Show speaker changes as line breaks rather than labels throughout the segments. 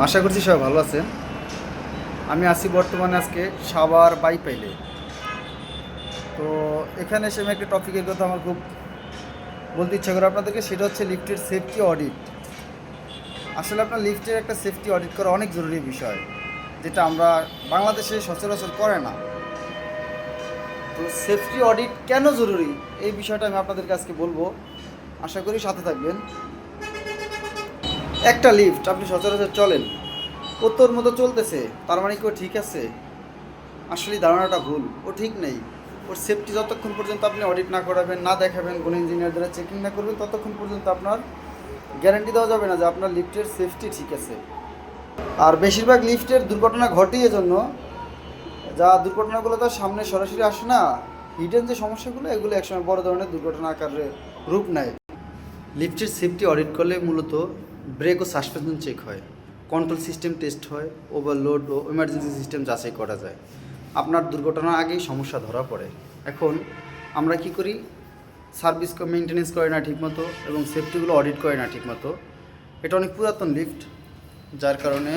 আশা করছি সবাই ভালো আছেন। আমি আছি বর্তমানে আজকে সাভার বাইপাইলে। তো এখানে এসে আমি একটা টপিকের কথা আমার খুব বলতে ইচ্ছা করে আপনাদেরকে, সেটা হচ্ছে লিফটের সেফটি অডিট। আসলে আপনার লিফটের একটা সেফটি অডিট করা অনেক জরুরি বিষয়, যেটা আমরা বাংলাদেশে সচরাচর করে না। তো সেফটি অডিট কেন জরুরি এই বিষয়টা আমি আপনাদেরকে আজকে বলবো, আশা করি সাথে থাকবেন। একটা লিফট আপনি সচরাচর চলেন, ও তোর মতো চলতেছে তার মানে কি ও ঠিক আছে? আসলে ধারণাটা ভুল, ও ঠিক নেই। ওর সেফটি যতক্ষণ পর্যন্ত আপনি অডিট না করাবেন, না দেখাবেন, কোনো ইঞ্জিনিয়ার দ্বারা চেকিং না করবেন, ততক্ষণ পর্যন্ত আপনার গ্যারান্টি দেওয়া যাবে না যে আপনার লিফটের সেফটি ঠিক আছে। আর বেশিরভাগ লিফটের দুর্ঘটনা ঘটেই এজন্য, যা দুর্ঘটনাগুলো তো সামনে সরাসরি আসে না, হিডেন যে সমস্যাগুলো, এগুলো একসময় বড় ধরনের দুর্ঘটনা আকারে রূপ নেয়। লিফটের সেফটি অডিট করলে মূলত ব্রেক ও সাসপেনশন চেক হয়, কন্ট্রোল সিস্টেম টেস্ট হয়, ওভারলোড ও এমার্জেন্সি সিস্টেম যাচাই করা যায়। আপনার দুর্ঘটনার আগেই সমস্যা ধরা পড়ে। এখন আমরা কি করি, সার্ভিস মেনটেনেন্স করে না ঠিকমতো এবং সেফটিগুলো অডিট করে না ঠিকমতো। এটা অনেক পুরাতন লিফট, যার কারণে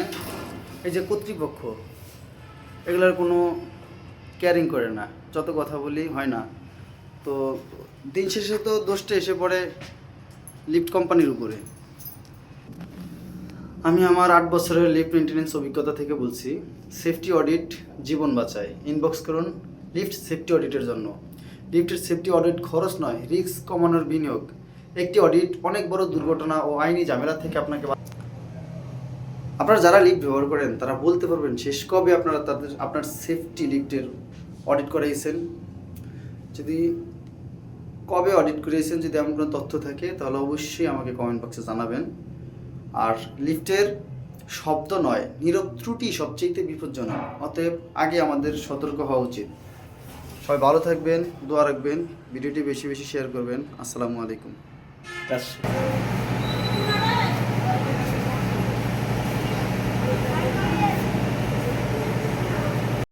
এই যে কর্তৃপক্ষ এগুলোর কোনো কেয়ারিং করে না, যত কথা বলি হয় না। তো দিন শেষে তো দোষটা এসে পড়ে লিফট কোম্পানির উপরে। আমি আমার 8 বছরের লিফট মেনটেন্যান্স অভিজ্ঞতা থেকে বলছি, সেফটি অডিট জীবন বাঁচায়। ইনবক্স করুন লিফট সেফটি অডিটের জন্য। লিফটের সেফটি অডিট খরচ নয়, রিস্ক কমানোর বিনিয়োগ। একটি অডিট অনেক বড় দুর্ঘটনা ও আইনি ঝামেলা থেকে আপনাকে আপনারা যারা লিফট ব্যবহার করেন তারা বলতে পারবেন শেষ কবে আপনারা আপনার সেফটি লিফটের অডিট করাইছেন? যদি কবে অডিট করিয়েছেন, যদি এমন কোনো তথ্য থাকে তাহলে অবশ্যই আমাকে কমেন্ট বক্সে জানাবেন। আর লিফটের শব্দ নয়, নীরব ত্রুটি সবচেয়ে বিপজ্জনক। অতএব আগে আমাদের সতর্ক হওয়া উচিত। সবাই ভালো থাকবেন, দোয়া রাখবেন, ভিডিওটি বেশি বেশি শেয়ার করবেন। আসসালামু আলাইকুম।